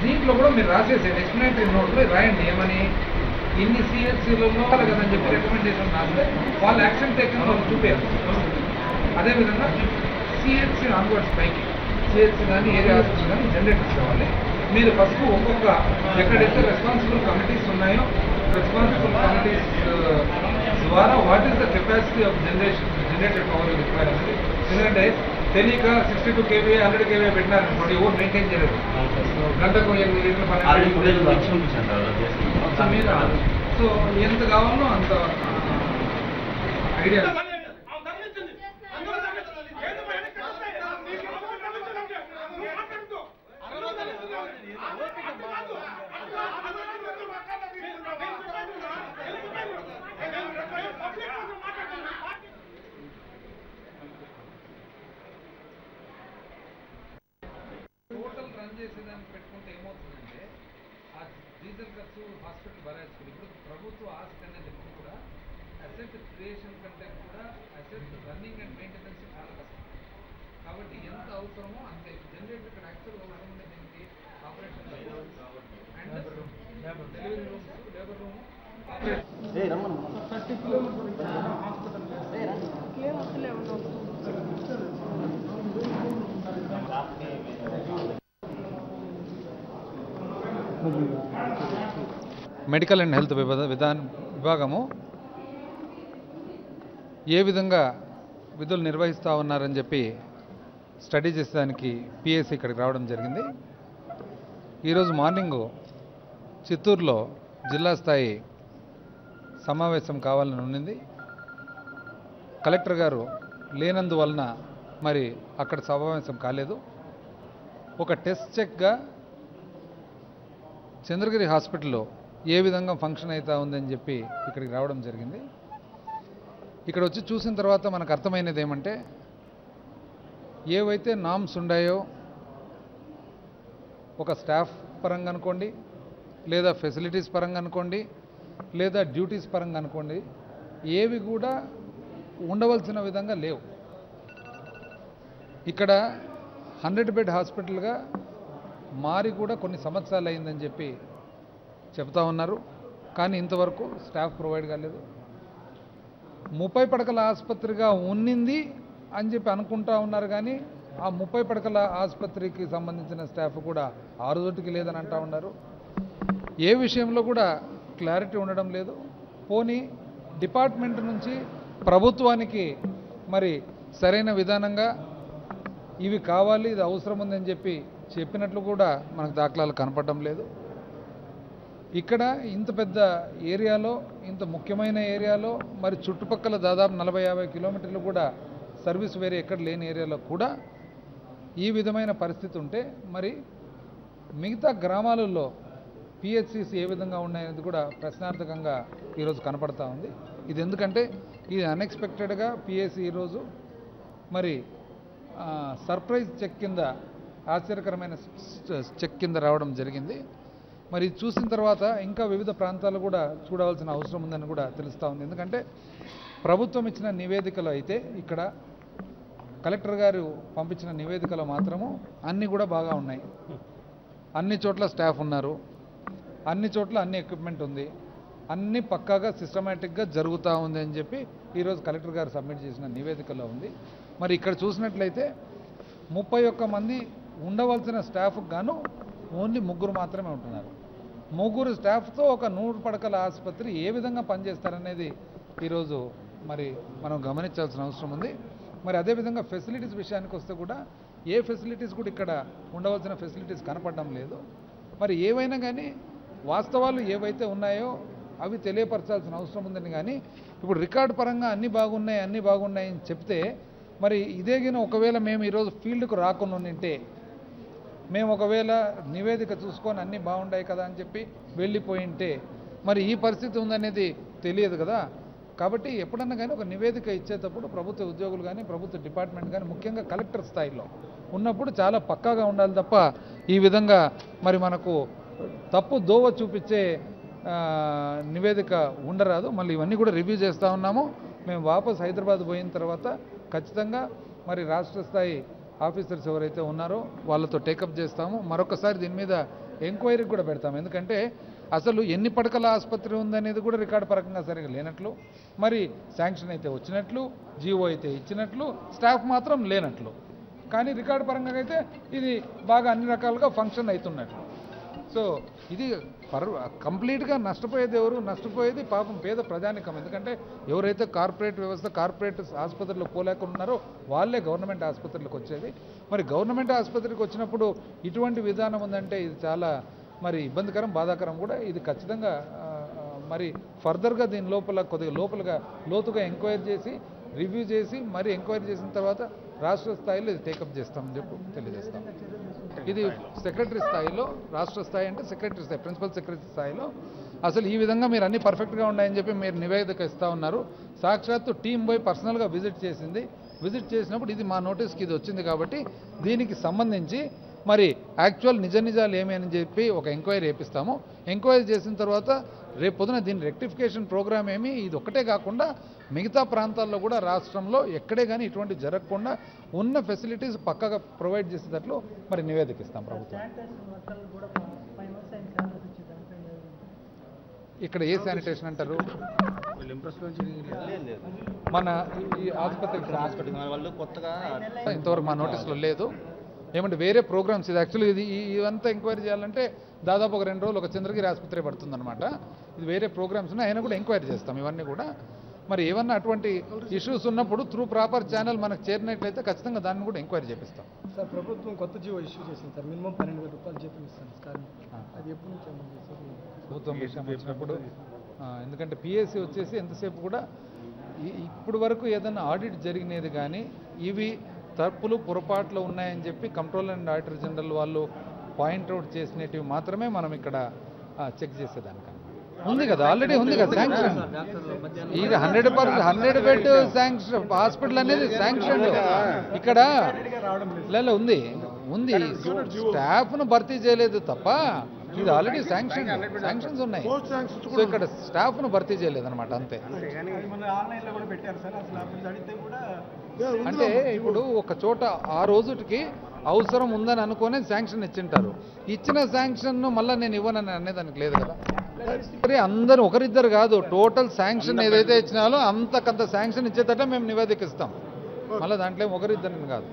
దీంట్లో కూడా మీరు రాసేసేది ఎక్స్ప్లెనేటరీ నోట్లో రాయండి ఏమని ఇన్ని సిహెచ్సిలలో కదని చెప్పి రికమెండేషన్ రాస్తే వాళ్ళు యాక్షన్ టేకన్ వాళ్ళు చూపారు. అదేవిధంగా సిహెచ్సి ఆన్వర్డ్స్ పైకి సిహెచ్సి కానీ ఏరియా హాస్పిటల్ కానీ జనరేటర్స్ కావాలి. మీరు ఫస్ట్ ఒక్కొక్క ఎక్కడైతే రెస్పాన్సిబుల్ కమిటీస్ ఉన్నాయో రెస్పాన్సిబుల్ కమిటీస్ ద్వారా what is the capacity of generated power require అనేది. ఎందుకంటే తెలియక 62 kVA 100 kVA పెట్టినారనుకోండి ఎవరు మెయింటైన్ చేయలేదు. గంటకు 8 లీటర్లు 12 మీద సో ఎంత కావాలో అంత ఐడియా. టోటల్ రన్ చేసేదానికి పెట్టుకుంటే ఏమవుతుందంటే ఆ డీజిల్ ఖర్చు హాస్పిటల్ భరాయించుకుని ఇప్పుడు ప్రభుత్వ ఆస్తి అనేది ఎప్పుడు కూడా అసెట్ క్రియేషన్ కంటే కూడా అసెట్ రన్నింగ్ అండ్ మెయింటెనెన్స్ చాలా కష్టం. కాబట్టి ఎంత అవసరమో అంతే. జనరేటర్ ఇక్కడ యాక్చువల్గా అవసరం ఉంది దీనికి operation and delivery rooms labour room medical and health విభాగము ఏ విధంగా విధులు నిర్వహిస్తూ ఉన్నారని చెప్పి స్టడీ చేసేదానికి పిఎస్సి ఇక్కడికి రావడం జరిగింది. ఈరోజు మార్నింగు చిత్తూరులో జిల్లా స్థాయి సమావేశం కావాలని ఉండింది. కలెక్టర్ గారు లేనందువలన మరి అక్కడ సమావేశం కాలేదు. ఒక టెస్ట్ చెక్గా చంద్రగిరి హాస్పిటల్లో ఏ విధంగా ఫంక్షన్ అవుతా ఉందని చెప్పి ఇక్కడికి రావడం జరిగింది. ఇక్కడ వచ్చి చూసిన తర్వాత మనకు అర్థమైనది ఏమంటే ఏవైతే నామ్స్ ఉన్నాయో ఒక స్టాఫ్ పరంగా అనుకోండి, లేదా ఫెసిలిటీస్ పరంగా అనుకోండి, లేదా డ్యూటీస్ పరంగా అనుకోండి, ఏవి కూడా ఉండవలసిన విధంగా లేవు. ఇక్కడ 100 బెడ్ హాస్పిటల్గా మారి కూడా కొన్ని సంవత్సరాలు అయిందని చెప్పి చెప్తా ఉన్నారు. కానీ ఇంతవరకు స్టాఫ్ ప్రొవైడ్ కాలేదు. 30 పడకల ఆసుపత్రిగా ఉన్నింది అని చెప్పి అనుకుంటా ఉన్నారు. కానీ ఆ 30 పడకల ఆసుపత్రికి సంబంధించిన స్టాఫ్ కూడా 6 లేదని అంటూ ఉన్నారు. ఏ విషయంలో కూడా క్లారిటీ ఉండడం లేదు. పోనీ డిపార్ట్మెంట్ నుంచి ప్రభుత్వానికి మరి సరైన విధానంగా ఇవి కావాలి, ఇది అవసరం ఉందని చెప్పి చెప్పినట్లు కూడా మనకు దాఖలాలు కనపడడం లేదు. ఇక్కడ ఇంత పెద్ద ఏరియాలో, ఇంత ముఖ్యమైన ఏరియాలో, మరి చుట్టుపక్కల దాదాపు 40-50 కిలోమీటర్లు కూడా సర్వీస్ వేరే ఎక్కడ లేని ఏరియాలో కూడా ఈ విధమైన పరిస్థితి ఉంటే మరి మిగతా గ్రామాలలో పిహెచ్సిస్ ఏ విధంగా ఉన్నాయనేది కూడా ప్రశ్నార్థకంగా ఈరోజు కనపడతా ఉంది. ఇది ఎందుకంటే ఇది అన్ఎక్స్పెక్టెడ్గా పిఎస్సి ఈరోజు మరి సర్ప్రైజ్ చెక్ కింద, ఆశ్చర్యకరమైన చెక్ కింద రావడం జరిగింది. మరి చూసిన తర్వాత ఇంకా వివిధ ప్రాంతాలు కూడా చూడవలసిన అవసరం ఉందని కూడా తెలుస్తూ ఉంది. ఎందుకంటే ప్రభుత్వం ఇచ్చిన నివేదికలు అయితే ఇక్కడ కలెక్టర్ గారు పంపించిన నివేదికలు మాత్రము అన్నీ కూడా బాగా ఉన్నాయి. అన్ని చోట్ల స్టాఫ్ ఉన్నారు, అన్ని చోట్ల అన్ని ఎక్విప్మెంట్ ఉంది, అన్నీ పక్కాగా సిస్టమేటిక్గా జరుగుతూ ఉంది అని చెప్పి ఈరోజు కలెక్టర్ గారు సబ్మిట్ చేసిన నివేదికలో ఉంది. మరి ఇక్కడ చూసినట్లయితే 31 మంది ఉండవలసిన స్టాఫ్కి గాను ఓన్లీ 3 మాత్రమే ఉంటున్నారు. 3 స్టాఫ్తో ఒక 100 పడకల ఆసుపత్రి ఏ విధంగా పనిచేస్తారనేది ఈరోజు మరి మనం గమనించాల్సిన అవసరం ఉంది. మరి అదేవిధంగా ఫెసిలిటీస్ విషయానికి వస్తే కూడా ఏ ఫెసిలిటీస్ కూడా ఇక్కడ ఉండవలసిన ఫెసిలిటీస్ కనపడడం లేదు. మరి ఏవైనా కానీ వాస్తవాలు ఏవైతే ఉన్నాయో అవి తెలియపరచాల్సిన అవసరం ఉందని. కానీ ఇప్పుడు రికార్డు పరంగా అన్నీ బాగున్నాయి అని చెప్తే మరి ఇదేగిన ఒకవేళ మేము ఈరోజు ఫీల్డ్కు రాకుండా ఉంటే, మేము ఒకవేళ నివేదిక చూసుకొని అన్నీ బాగుంటాయి కదా అని చెప్పి వెళ్ళిపోయింటే మరి ఈ పరిస్థితి ఉందనేది తెలియదు కదా. కాబట్టి ఎప్పుడన్నా కానీ ఒక నివేదిక ఇచ్చేటప్పుడు ప్రభుత్వ ఉద్యోగులు కానీ ప్రభుత్వ డిపార్ట్మెంట్ కానీ ముఖ్యంగా కలెక్టర్ స్థాయిలో ఉన్నప్పుడు చాలా పక్కాగా ఉండాలి తప్ప ఈ విధంగా మరి మనకు తప్పు దోవ చూపించే నివేదిక ఉండరాదు. మళ్ళీ ఇవన్నీ కూడా రివ్యూ చేస్తూ ఉన్నాము. మేము వాపస్ హైదరాబాద్ పోయిన తర్వాత ఖచ్చితంగా మరి రాష్ట్ర స్థాయి ఆఫీసర్స్ ఎవరైతే ఉన్నారో వాళ్ళతో టేకప్ చేస్తాము. మరొకసారి దీని మీద ఎంక్వైరీ కూడా పెడతాము. ఎందుకంటే అసలు ఎన్ని పడకల ఆసుపత్రి ఉందనేది కూడా రికార్డు పరంగా సరిగా లేనట్లు, మరి శాంక్షన్ అయితే వచ్చినట్లు, జీవో అయితే ఇచ్చినట్లు, స్టాఫ్ మాత్రం లేనట్లు, కానీ రికార్డు పరంగా అయితే ఇది బాగా అన్ని రకాలుగా ఫంక్షన్ అవుతున్నట్లు. సో ఇది కంప్లీట్గా నష్టపోయేది ఎవరు? నష్టపోయేది పాపం పేద ప్రజానికం. ఎందుకంటే ఎవరైతే కార్పొరేట్ వ్యవస్థ కార్పొరేట్ ఆసుపత్రులకు పోలేకున్నారో వాళ్ళే గవర్నమెంట్ ఆసుపత్రులకు వచ్చేది. మరి గవర్నమెంట్ ఆసుపత్రికి వచ్చినప్పుడు ఇటువంటి విధానం ఉందంటే ఇది చాలా మరి ఇబ్బందికరం, బాధాకరం కూడా. ఇది ఖచ్చితంగా మరి ఫర్దర్గా దీని కొద్దిగా లోతుగా ఎంక్వైరీ చేసి రివ్యూ చేసి మరి ఎంక్వైరీ చేసిన తర్వాత రాష్ట్ర స్థాయిలో ఇది టేకప్ చేస్తామని చెప్పి తెలియజేస్తాం. ఇది సెక్రటరీ స్థాయిలో, రాష్ట్ర స్థాయి అంటే సెక్రటరీ స్థాయి, ప్రిన్సిపల్ సెక్రటరీ స్థాయిలో అసలు ఈ విధంగా మీరు అన్ని పర్ఫెక్ట్గా ఉన్నాయని చెప్పి మీరు నివేదిక ఇస్తూ ఉన్నారు. సాక్షాత్తు టీం పోయి పర్సనల్గా విజిట్ చేసింది. విజిట్ చేసినప్పుడు ఇది మా నోటీస్కి ఇది వచ్చింది కాబట్టి దీనికి సంబంధించి మరి యాక్చువల్ నిజాలు ఏమి అని చెప్పి ఒక ఎంక్వైరీ చేపిస్తాము. ఎంక్వైరీ చేసిన తర్వాత రేపు పొద్దున దీని రెక్టిఫికేషన్ ప్రోగ్రామ్ ఏమి ఇది ఒక్కటే కాకుండా మిగతా ప్రాంతాల్లో కూడా రాష్ట్రంలో ఎక్కడే కానీ ఇటువంటి జరగకుండా ఉన్న ఫెసిలిటీస్ పక్కగా ప్రొవైడ్ చేసేటట్లు మరి నివేదిక ఇస్తాం ప్రభుత్వం. ఇక్కడ ఏ శానిటేషన్ అంటారు? మన ఈ ఆసుపత్రి ఇంతవరకు మా నోటీసులో లేదు. ఏమంటే వేరే ప్రోగ్రామ్స్ ఇది యాక్చువల్లీ ఇదంతా ఎంక్వైరీ చేయాలంటే దాదాపు ఒక 2 రోజులు ఒక చంద్రగిరి ఆసుపత్రి పడుతుందన్నమాట. ఇది వేరే ప్రోగ్రామ్స్ ఉన్నాయి, అయినా కూడా ఎంక్వైరీ చేస్తాం ఇవన్నీ కూడా. మరి ఏమన్నా అటువంటి ఇష్యూస్ ఉన్నప్పుడు త్రూ ప్రాపర్ ఛానల్ మనకు చేరినట్లయితే ఖచ్చితంగా దాన్ని కూడా ఎంక్వైరీ చేపిస్తాం. సార్ ప్రభుత్వం కొత్త జీవో ఇష్యూ చేసింది సార్, మినిమం 12,000 రూపాయలు జీతం ఇస్తాను సార్. అది ఎప్పుడు నుంచి ప్రభుత్వం విషయం వచ్చినప్పుడు ఎందుకంటే పిఎస్సి వచ్చేసి ఎంతసేపు కూడా ఇప్పుడు వరకు ఏదైనా ఆడిట్ జరిగినది కానీ ఇవి తప్పులు పొరపాట్లు ఉన్నాయని చెప్పి కంట్రోలర్ అండ్ ఆడిటర్ జనరల్ వాళ్ళు పాయింట్అవుట్ చేసినవి మాత్రమే మనం ఇక్కడ చెక్ చేసేదానికన్నా ఉంది కదా, ఆల్రెడీ ఉంది కదా శాంక్షన్. ఇది 100 బెడ్ శాంక్షన్ హాస్పిటల్ అనేది శాంక్షన్ ఇక్కడ ఉంది. స్టాఫ్ను భర్తీ చేయలేదు తప్ప ఇది ఆల్రెడీ శాంక్షన్స్ ఉన్నాయి. సో ఇక్కడ స్టాఫ్ను భర్తీ చేయలేదు అనమాట, అంతే. అంటే ఇప్పుడు ఒక చోట ఆ రోజుకి అవసరం ఉందని అనుకునే శాంక్షన్ ఇచ్చింటారు. ఇచ్చిన శాంక్షన్ను మళ్ళీ నేను ఇవ్వనని అనేదానికి లేదు కదా. సరే అందరూ ఒకరిద్దరు కాదు, టోటల్ శాంక్షన్ ఏదైతే ఇచ్చినాలో అంతకంత శాంక్షన్ ఇచ్చేటట్టు మేము నివేదిక ఇస్తాం. మళ్ళీ దాంట్లో ఒకరిద్దరిని కాదు.